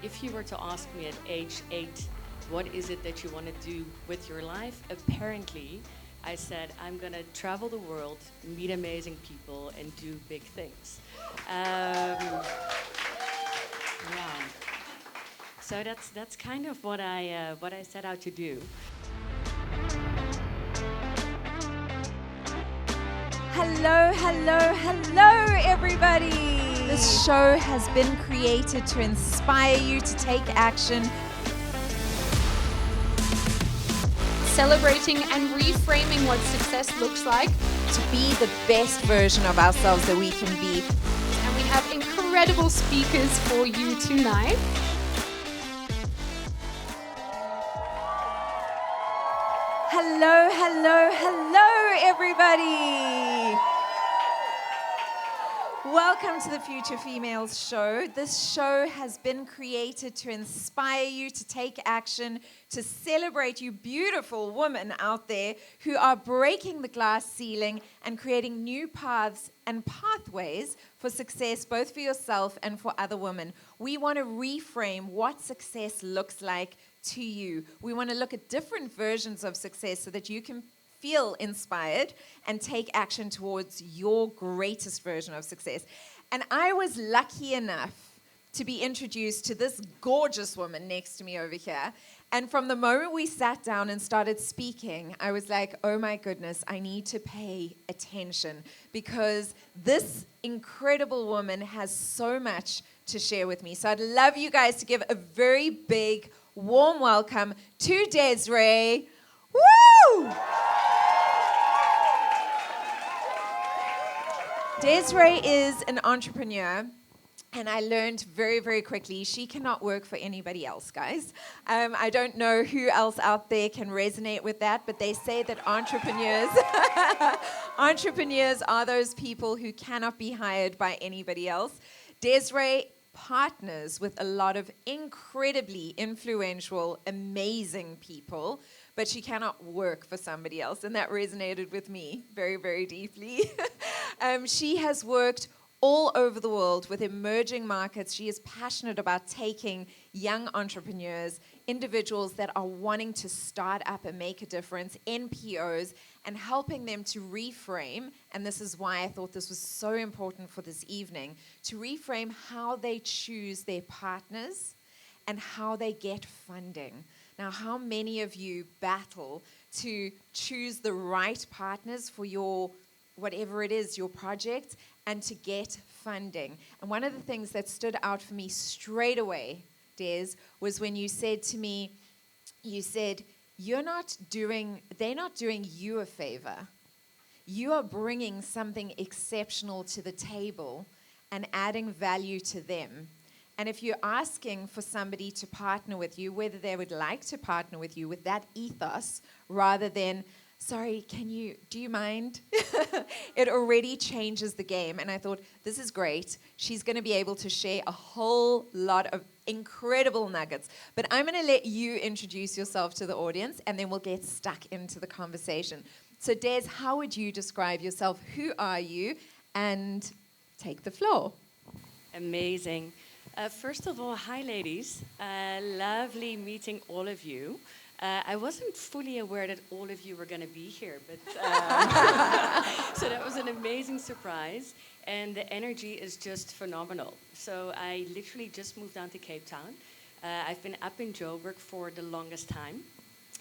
if you were to ask me at age 8, what is it that you want to do with your life? Apparently, I said, I'm going to travel the world, meet amazing people, and do big things. Yeah. So that's kind of what I set out to do. Hello, hello, hello, everybody. This show has been created to inspire you to take action. Celebrating and reframing what success looks like. To be the best version of ourselves that we can be. And we have incredible speakers for you tonight. Hello, hello, hello, everybody. Welcome to the Future Females Show. This show has been created to inspire you to take action, to celebrate you beautiful women out there who are breaking the glass ceiling and creating new paths and pathways for success, both for yourself and for other women. We want to reframe what success looks like to you. We want to look at different versions of success so that you can feel inspired and take action towards your greatest version of success. And I was lucky enough to be introduced to this gorgeous woman next to me over here. And from the moment we sat down and started speaking, I was like, oh my goodness, I need to pay attention because this incredible woman has so much to share with me. So I'd love you guys to give a very big, warm welcome to Desiree. Woo! Desiree is an entrepreneur, and I learned very, very quickly she cannot work for anybody else, guys. I don't know who else out there can resonate with that, but they say that entrepreneurs are those people who cannot be hired by anybody else. Desiree partners with a lot of incredibly influential, amazing people, but she cannot work for somebody else, and that resonated with me very, very deeply. She has worked all over the world with emerging markets. She is passionate about taking young entrepreneurs, individuals that are wanting to start up and make a difference, NPOs, and helping them to reframe, and this is why I thought this was so important for this evening, to reframe how they choose their partners and how they get funding. Now, how many of you battle to choose the right partners for your, whatever it is, your project, and to get funding? And one of the things that stood out for me straight away, Des, was when you said to me, you said, they're not doing you a favor. You are bringing something exceptional to the table and adding value to them. And if you're asking for somebody to partner with you, whether they would like to partner with you with that ethos rather than, sorry, do you mind? It already changes the game. And I thought, this is great. She's going to be able to share a whole lot of incredible nuggets. But I'm going to let you introduce yourself to the audience, and then we'll get stuck into the conversation. So Des, how would you describe yourself? Who are you? And take the floor. Amazing. First of all, hi ladies. Lovely meeting all of you. I wasn't fully aware that all of you were going to be here, but so that was an amazing surprise, and the energy is just phenomenal. So I literally just moved down to Cape Town. I've been up in Joburg for the longest time,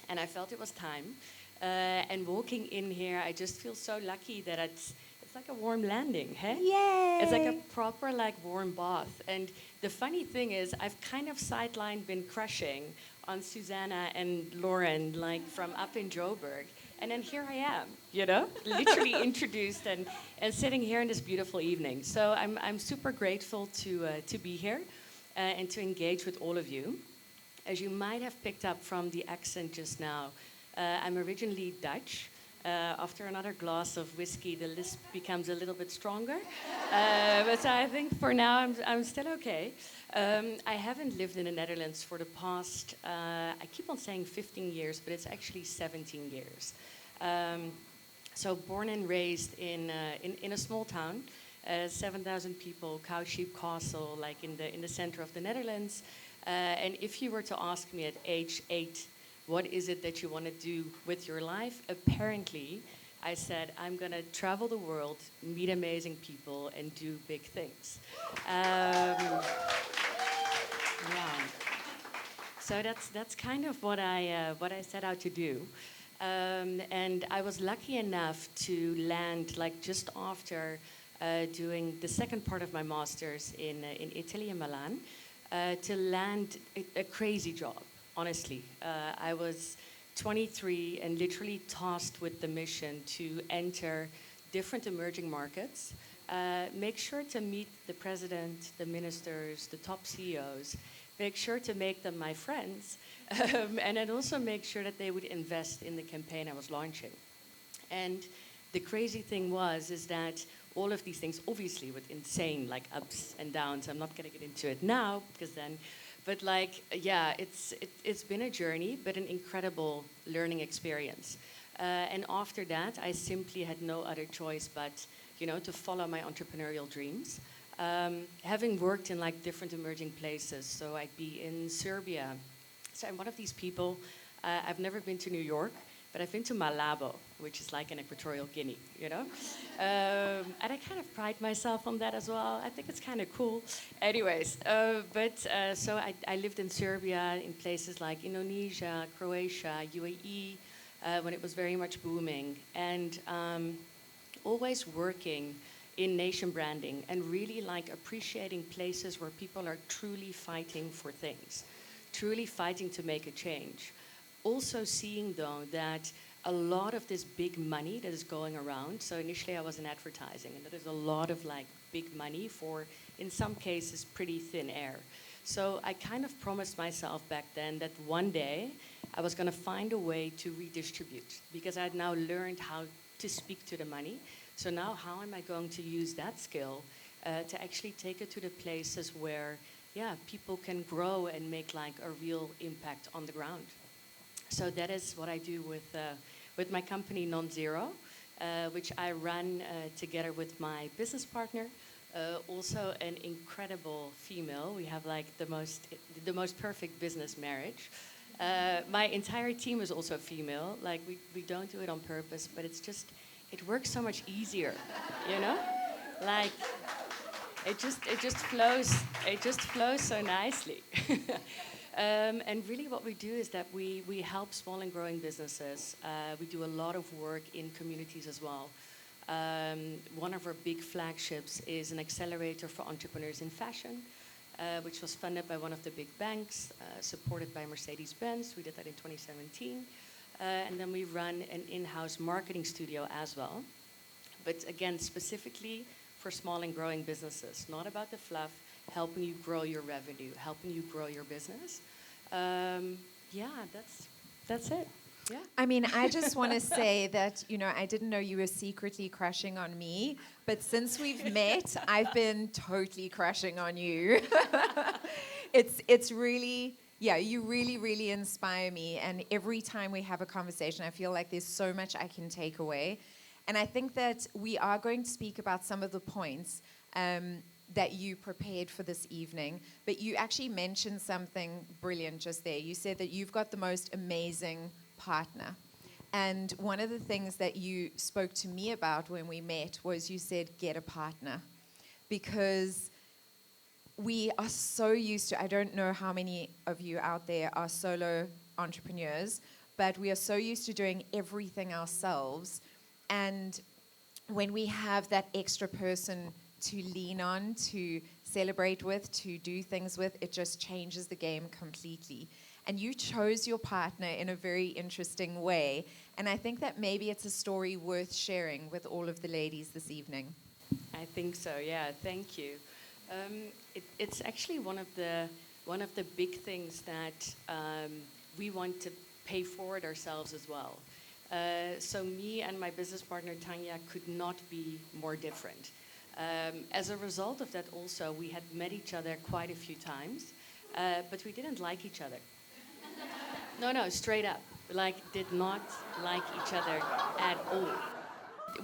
and I felt it was time. And walking in here, I just feel so lucky that it's like a warm landing, hey? Yay! It's like a proper warm bath. And the funny thing is, I've kind of sidelined been crushing on Susanna and Lauren, from up in Joburg. And then here I am, literally introduced and sitting here in this beautiful evening. So I'm super grateful to be here and to engage with all of you. As you might have picked up from the accent just now, I'm originally Dutch. After another glass of whiskey, the lisp becomes a little bit stronger. But I think for now, I'm still okay. I haven't lived in the Netherlands for the past, I keep on saying 15 years, but it's actually 17 years. So born and raised in a small town, 7,000 people, cow sheep castle, in the center of the Netherlands. And if you were to ask me at age 8, what is it that you want to do with your life? Apparently, I said, I'm going to travel the world, meet amazing people, and do big things. Yeah. So that's kind of what I set out to do. And I was lucky enough to land like just after doing the second part of my master's in Italy, in Milan, to land a crazy job, honestly. I was 23 and literally tasked with the mission to enter different emerging markets, make sure to meet the president, the ministers, the top CEOs, make sure to make them my friends, and then also make sure that they would invest in the campaign I was launching. And the crazy thing is that all of these things, obviously with insane like ups and downs, I'm not going to get into it now because then, but like, yeah, it's been a journey, but an incredible learning experience. And after that, I simply had no other choice but, to follow my entrepreneurial dreams. Having worked in like different emerging places, so I'd be in Serbia. So I'm one of these people, I've never been to New York, but I've been to Malabo, which is like in Equatorial Guinea, and I kind of pride myself on that as well. I think it's kind of cool. Anyways, so I lived in Serbia, in places like Indonesia, Croatia, UAE, when it was very much booming. And always working in nation branding and really like appreciating places where people are truly fighting for things, truly fighting to make a change. Also seeing though that a lot of this big money that is going around, so initially I was in advertising and there's a lot of like big money for, in some cases, pretty thin air. So I kind of promised myself back then that one day I was going to find a way to redistribute because I'd now learned how to speak to the money. So now how am I going to use that skill to actually take it to the places where, yeah, people can grow and make like a real impact on the ground. So that is what I do with my company Non-Zero, which I run together with my business partner, also an incredible female. We have like the most perfect business marriage. My entire team is also female. Like we don't do it on purpose, but it works so much easier, Like it just flows so nicely. And really what we do is that we help small and growing businesses. We do a lot of work in communities as well. One of our big flagships is an accelerator for entrepreneurs in fashion, which was funded by one of the big banks, supported by Mercedes-Benz. We did that in 2017. And then we run an in-house marketing studio as well. But again, specifically for small and growing businesses, not about the fluff, helping you grow your revenue, helping you grow your business. That's it. Yeah. I mean, I just want to say that, I didn't know you were secretly crushing on me, but since we've met, I've been totally crushing on you. It's really, yeah, you really, really inspire me. And every time we have a conversation, I feel like there's so much I can take away. And I think that we are going to speak about some of the points that you prepared for this evening, but you actually mentioned something brilliant just there. You said that you've got the most amazing partner. And one of the things that you spoke to me about when we met was you said, get a partner. Because we are so used to, I don't know how many of you out there are solo entrepreneurs, but we are so used to doing everything ourselves. And when we have that extra person to lean on, to celebrate with, to do things with, it just changes the game completely. And you chose your partner in a very interesting way. And I think that maybe it's a story worth sharing with all of the ladies this evening. I think so, yeah, thank you. It's actually one of the big things that we want to pay forward ourselves as well. So me and my business partner, Tanya, could not be more different. As a result of that also, we had met each other quite a few times, but we didn't like each other. No, straight up. Like, did not like each other at all.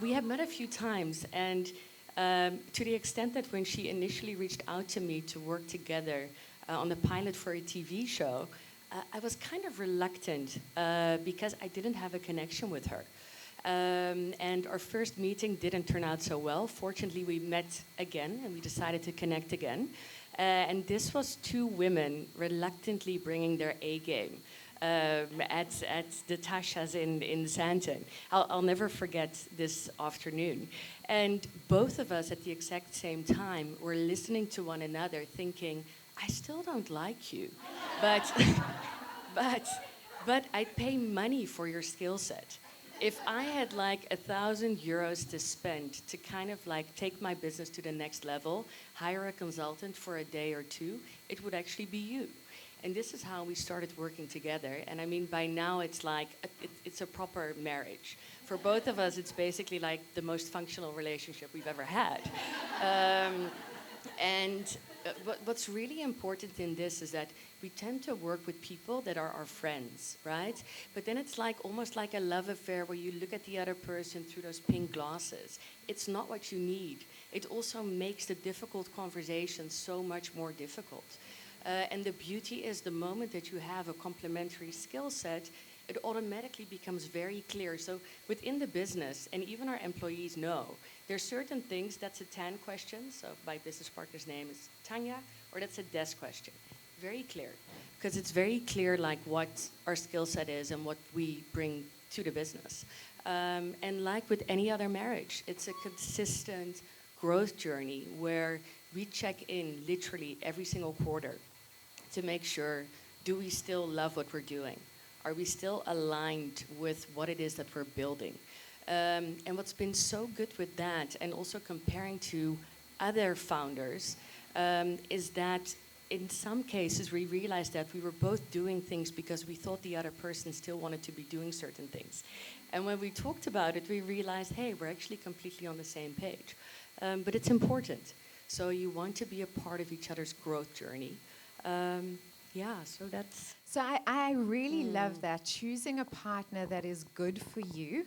We had met a few times, and to the extent that when she initially reached out to me to work together, on the pilot for a TV show, I was kind of reluctant because I didn't have a connection with her. And our first meeting didn't turn out so well. Fortunately, we met again and we decided to connect again. And this was two women reluctantly bringing their A game at the Tasha's in Xanten. I'll never forget this afternoon. And both of us at the exact same time were listening to one another thinking, I still don't like you, but, but I'd pay money for your skill set. If I had like €1,000 to spend to kind of like take my business to the next level, hire a consultant for a day or two, it would actually be you. And this is how we started working together. And I mean, by now it's like, it's a proper marriage. For both of us, it's basically like the most functional relationship we've ever had. What's really important in this is that we tend to work with people that are our friends, right? But then it's like almost like a love affair where you look at the other person through those pink glasses. It's not what you need. It also makes the difficult conversations so much more difficult. And the beauty is the moment that you have a complementary skill set, it automatically becomes very clear. So within the business, and even our employees know, there's certain things that's a Tan question. So my business partner's name is Tanya, or that's a Des question. Very clear, because it's very clear like what our skill set is and what we bring to the business. And like with any other marriage, it's a consistent growth journey where we check in literally every single quarter to make sure, do we still love what we're doing? Are we still aligned with what it is that we're building? And what's been so good with that, and also comparing to other founders, is that in some cases we realized that we were both doing things because we thought the other person still wanted to be doing certain things. And when we talked about it, we realized, hey, we're actually completely on the same page. But it's important. So you want to be a part of each other's growth journey. So that's... So I really love that. Choosing a partner that is good for you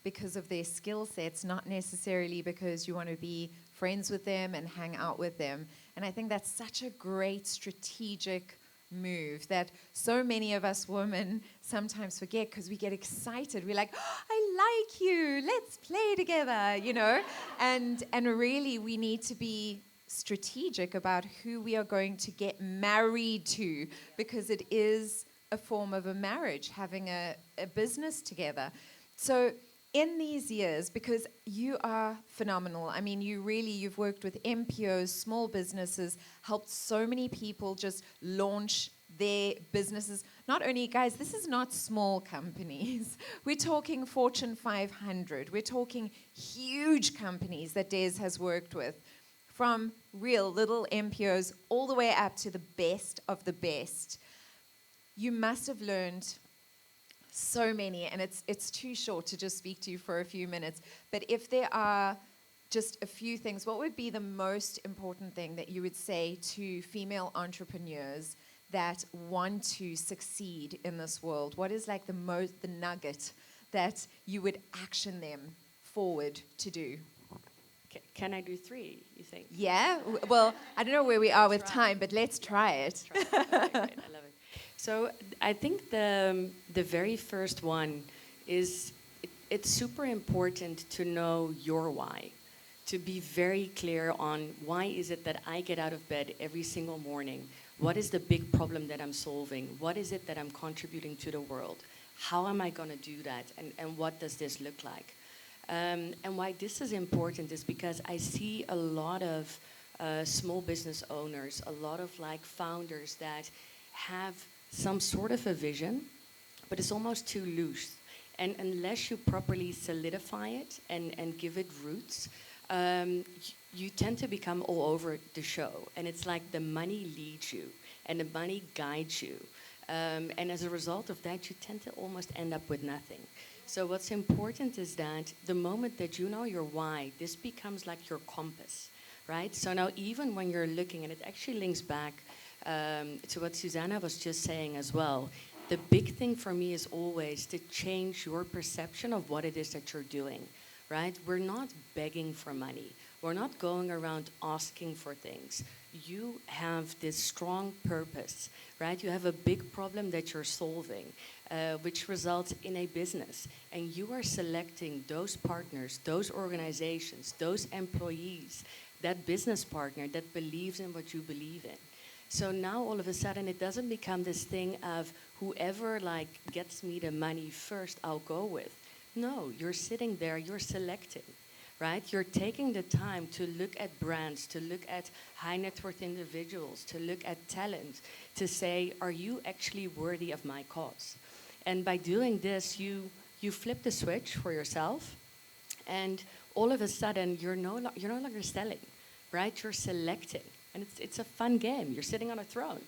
because of their skill sets, not necessarily because you want to be friends with them and hang out with them. And I think that's such a great strategic move that so many of us women sometimes forget because we get excited. We're like, oh, I like you, let's play together, you know? And really we need to be strategic about who we are going to get married to, because it is a form of a marriage, having a business together. So in these years, because you are phenomenal, I mean, you've worked with MPOs, small businesses, helped so many people just launch their businesses. Not only, guys, this is not small companies. We're talking Fortune 500. We're talking huge companies that Des has worked with, from real little MPOs all the way up to the best of the best. You must have learned so many, and it's too short to just speak to you for a few minutes, but if there are just a few things, what would be the most important thing that you would say to female entrepreneurs that want to succeed in this world? What is like the nugget that you would action them forward to do? Can I do 3, you think? Yeah? Well, I don't know where we are with time, but let's try it. Okay, great. I love it. So I think the very first one is it's super important to know your why, to be very clear on why is it that I get out of bed every single morning? What is the big problem that I'm solving? What is it that I'm contributing to the world? How am I going to do that? And what does this look like? And why this is important is because I see a lot of small business owners, a lot of like founders that have some sort of a vision, but it's almost too loose. And unless you properly solidify it and give it roots, you tend to become all over the show. And it's like the money leads you and the money guides you. And as a result of that, you tend to almost end up with nothing. So what's important is that the moment that you know your why, this becomes like your compass, right? So now even when you're looking, and it actually links back to what Susanna was just saying as well, the big thing for me is always to change your perception of what it is that you're doing, right? We're not begging for money. We're not going around asking for things. You have this strong purpose, right? You have a big problem that you're solving, which results in a business. And you are selecting those partners, those organizations, those employees, that business partner that believes in what you believe in. So now all of a sudden it doesn't become this thing of whoever like gets me the money first, I'll go with. No, you're sitting there, you're selecting, right? You're taking the time to look at brands, to look at high net worth individuals, to look at talent, to say, are you actually worthy of my cause? And by doing this, you flip the switch for yourself, and all of a sudden you're no longer selling, right? You're selecting. And it's a fun game. You're sitting on a throne.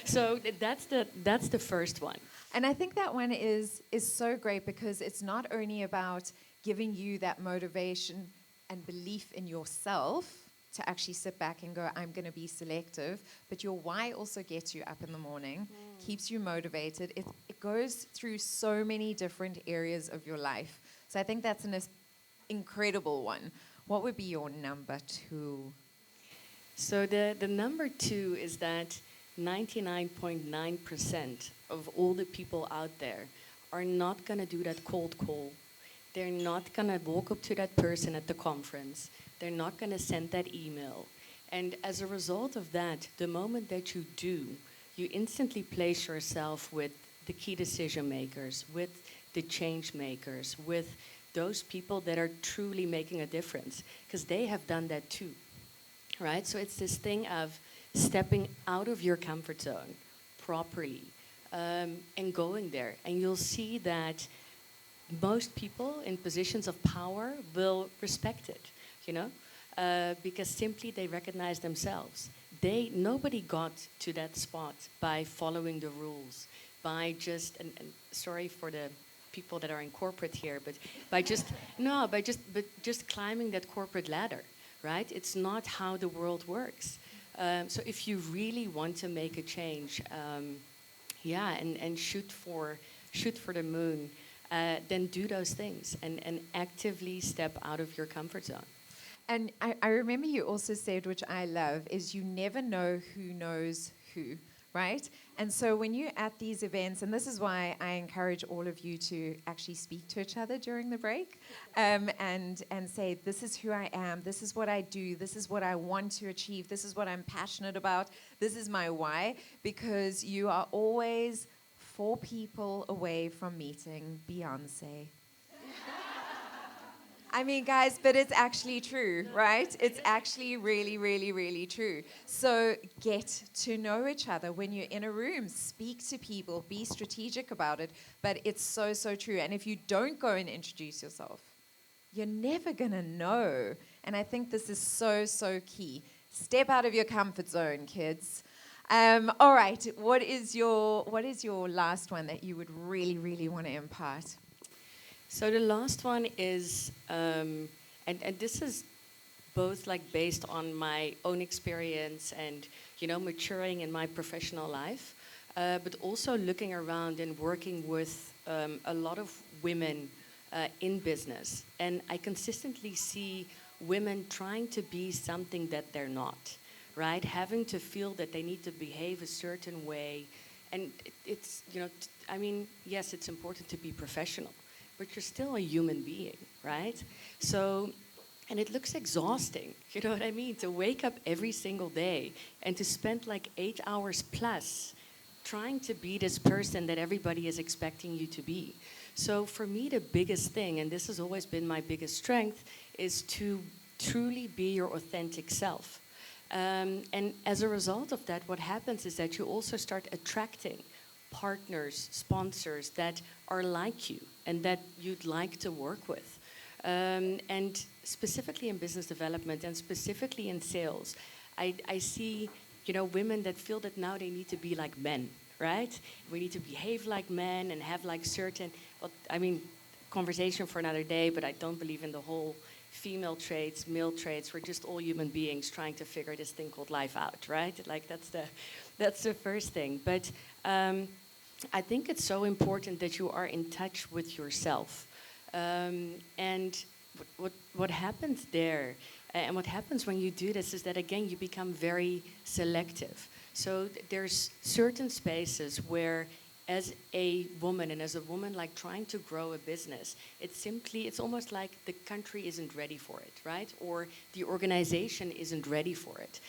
So that's the first one. And I think that one is so great because it's not only about giving you that motivation and belief in yourself to actually sit back and go, I'm going to be selective, but your why also gets you up in the morning, keeps you motivated. It goes through so many different areas of your life. So I think that's an incredible one. What would be your number 2? So the number 2 is that 99.9% of all the people out there are not going to do that cold call. They're not going to walk up to that person at the conference. They're not going to send that email. And as a result of that, the moment that you do, you instantly place yourself with the key decision makers, with the change makers, with those people that are truly making a difference, because they have done that too. Right? So it's this thing of stepping out of your comfort zone properly and going there. And you'll see that most people in positions of power will respect it, because simply they recognize themselves. Nobody got to that spot by following the rules, by just, and sorry for the people that are in corporate here, but by just climbing that corporate ladder. Right? It's not how the world works. So if you really want to make a change, and shoot for the moon, then do those things and actively step out of your comfort zone. And I remember you also said, which I love, is you never know who knows who, right? And so when you're at these events, and this is why I encourage all of you to actually speak to each other during the break, and say, this is who I am, this is what I do, this is what I want to achieve, this is what I'm passionate about, this is my why, because you are always 4 people away from meeting Beyonce. I mean, guys, but it's actually true, right? It's actually really, really, really true. So get to know each other when you're in a room. Speak to people. Be strategic about it. But it's so, so true. And if you don't go and introduce yourself, you're never going to know. And I think this is so, so key. Step out of your comfort zone, kids. All right. What is your last one that you would really, really want to impart? So the last one is, and this is both like based on my own experience and maturing in my professional life, but also looking around and working with a lot of women in business, and I consistently see women trying to be something that they're not, right? Having to feel that they need to behave a certain way, and it's yes, it's important to be professional, but you're still a human being, right? So, and it looks exhausting, you know what I mean? To wake up every single day and to spend like 8 hours plus trying to be this person that everybody is expecting you to be. So for me, the biggest thing, and this has always been my biggest strength, is to truly be your authentic self. And as a result of that, what happens is that you also start attracting partners, sponsors that are like you and that you'd like to work with. And specifically in business development and specifically in sales, I see, women that feel that now they need to be like men, right? We need to behave like men and have like certain, conversation for another day, but I don't believe in the whole female traits, male traits. We're just all human beings trying to figure this thing called life out, right? Like that's the first thing. But I think it's so important that you are in touch with yourself. And what happens there And what happens when you do this is that, again, you become very selective. So there's certain spaces where, as a woman and as a woman like trying to grow a business, it's almost like the country isn't ready for it, right? Or the organization isn't ready for it.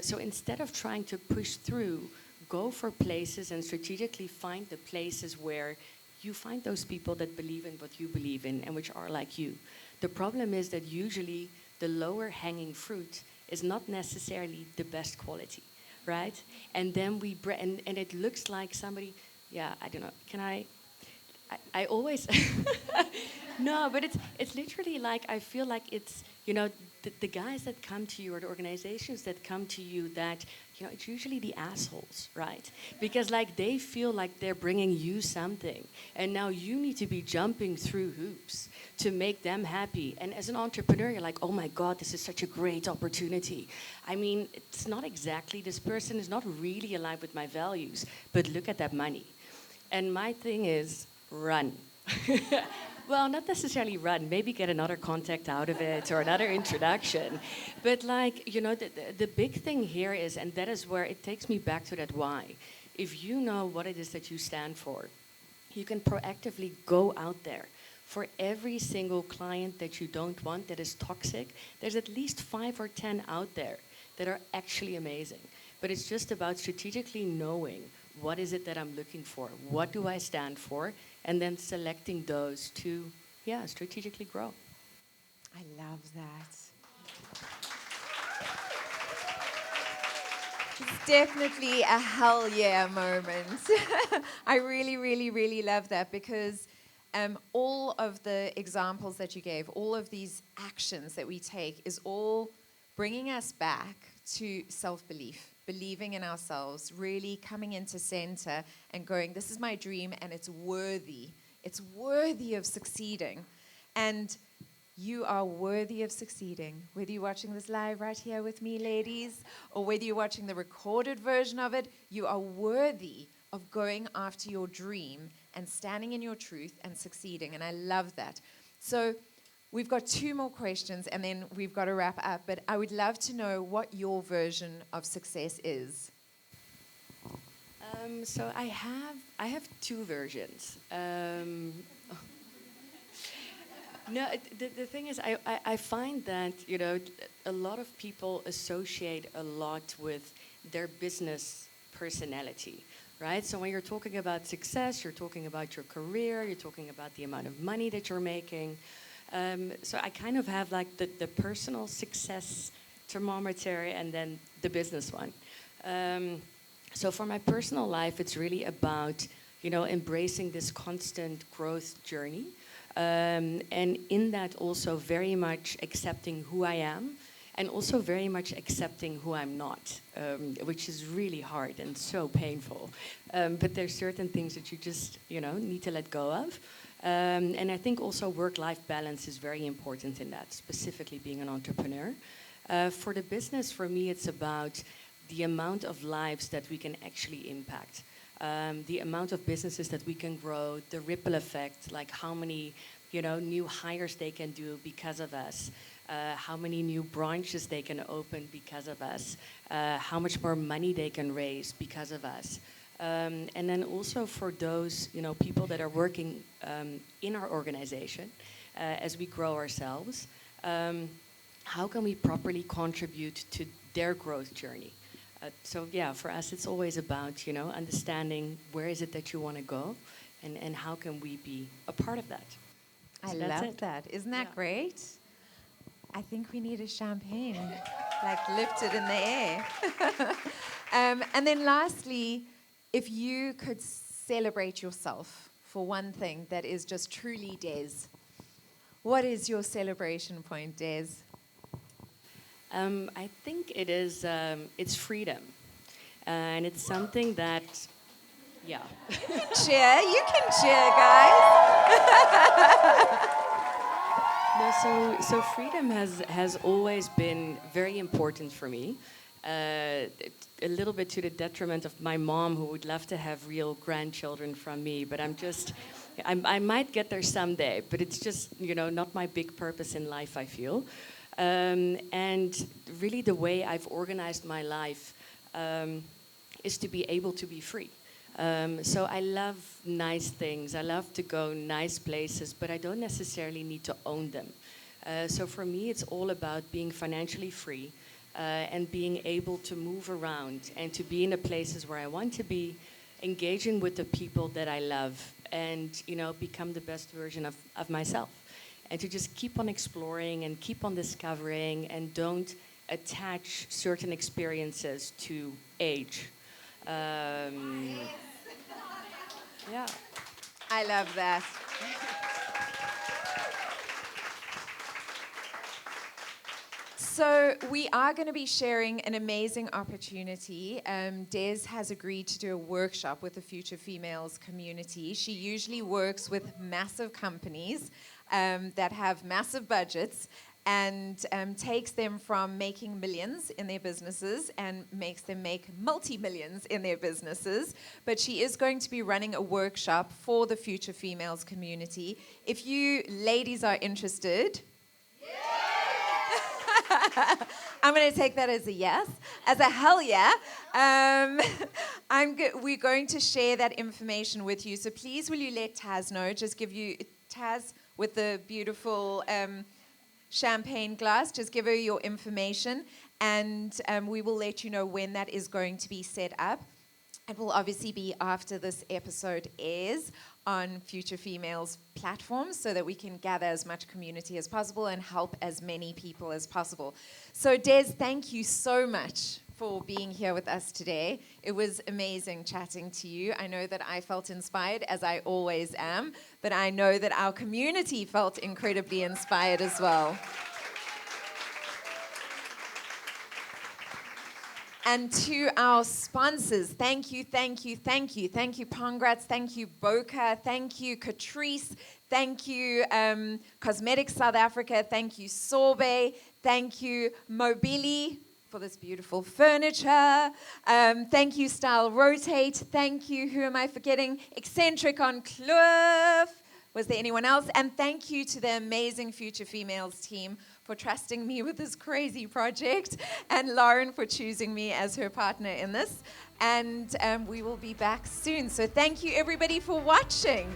So instead of trying to push through, go for places and strategically find the places where you find those people that believe in what you believe in and which are like you. The problem is that usually the lower hanging fruit is not necessarily the best quality, right? And then and it looks like somebody, yeah, I don't know, I always, no, but it's literally like, I feel like it's, the guys that come to you or the organizations that come to you that, it's usually the assholes, right? Because like they feel like they're bringing you something and now you need to be jumping through hoops to make them happy. And as an entrepreneur, you're like, oh my God, this is such a great opportunity. I mean, it's not exactly, this person is not really aligned with my values, but look at that money. And my thing is, run. Well, not necessarily run, maybe get another contact out of it or another introduction. But like, the big thing here is, and that is where it takes me back to that why. If you know what it is that you stand for, you can proactively go out there. For every single client that you don't want, that is toxic, there's at least 5 or 10 out there that are actually amazing. But it's just about strategically knowing what is it that I'm looking for, what do I stand for, and then selecting those to, strategically grow. I love that. It's definitely a hell yeah moment. I really, really, really love that because all of the examples that you gave, all of these actions that we take is all bringing us back to self-belief, believing in ourselves, really coming into center and going, this is my dream and it's worthy. It's worthy of succeeding. And you are worthy of succeeding. Whether you're watching this live right here with me, ladies, or whether you're watching the recorded version of it, you are worthy of going after your dream and standing in your truth and succeeding. And I love that. So we've got 2 more questions and then we've got to wrap up. But I would love to know what your version of success is. So I have 2 versions. No, the thing is, I find that, a lot of people associate a lot with their business personality, right? So when you're talking about success, you're talking about your career, you're talking about the amount of money that you're making. So I kind of have like the personal success thermometer and then the business one. So for my personal life, it's really about, embracing this constant growth journey. And in that also very much accepting who I am and also very much accepting who I'm not, which is really hard and so painful. But there's certain things that you just, need to let go of. And I think also work-life balance is very important in that, specifically being an entrepreneur. For the business, for me, it's about the amount of lives that we can actually impact. The amount of businesses that we can grow, the ripple effect, like how many, new hires they can do because of us, how many new branches they can open because of us, how much more money they can raise because of us. And then also for those, people that are working in our organization, as we grow ourselves, how can we properly contribute to their growth journey? So yeah, for us, it's always about, understanding where is it that you want to go and how can we be a part of that. I love that. Isn't that great? I think we need a champagne, like lifted in the air. And then lastly, if you could celebrate yourself for one thing that is just truly Des, what is your celebration point, Des? I think it is, it's freedom. And it's something that, yeah. Cheer, you can cheer, guys. No, so freedom has always been very important for me. A little bit to the detriment of my mom, who would love to have real grandchildren from me, but I might get there someday, but it's just, not my big purpose in life, I feel. And really the way I've organized my life is to be able to be free. So I love nice things. I love to go nice places, but I don't necessarily need to own them. So for me, it's all about being financially free and being able to move around and to be in the places where I want to be, engaging with the people that I love, and become the best version of myself. And to just keep on exploring and keep on discovering, and don't attach certain experiences to age. Yeah. I love that. So we are going to be sharing an amazing opportunity. Des has agreed to do a workshop with the Future Females community. She usually works with massive companies that have massive budgets, and takes them from making millions in their businesses and makes them make multi-millions in their businesses. But she is going to be running a workshop for the Future Females community. If you ladies are interested, I'm going to take that as a yes, as a hell yeah. We're going to share that information with you. So please, will you let Taz know? Just give you Taz with the beautiful champagne glass. Just give her your information, and we will let you know when that is going to be set up. It will obviously be after this episode airs on Future Females platforms, so that we can gather as much community as possible and help as many people as possible. So Des, thank you so much for being here with us today. It was amazing chatting to you. I know that I felt inspired, as I always am, but I know that our community felt incredibly inspired as well. And to our sponsors, thank you, thank you, thank you. Thank you, Pongrats. Thank you, Boca. Thank you, Catrice. Thank you, Cosmetics South Africa. Thank you, Sorbet. Thank you, Mobili, for this beautiful furniture. Thank you, Style Rotate. Thank you, who am I forgetting? Eccentric on Kloof. Was there anyone else? And thank you to the amazing Future Females team for trusting me with this crazy project, and Lauren for choosing me as her partner in this. And we will be back soon. So thank you, everybody, for watching.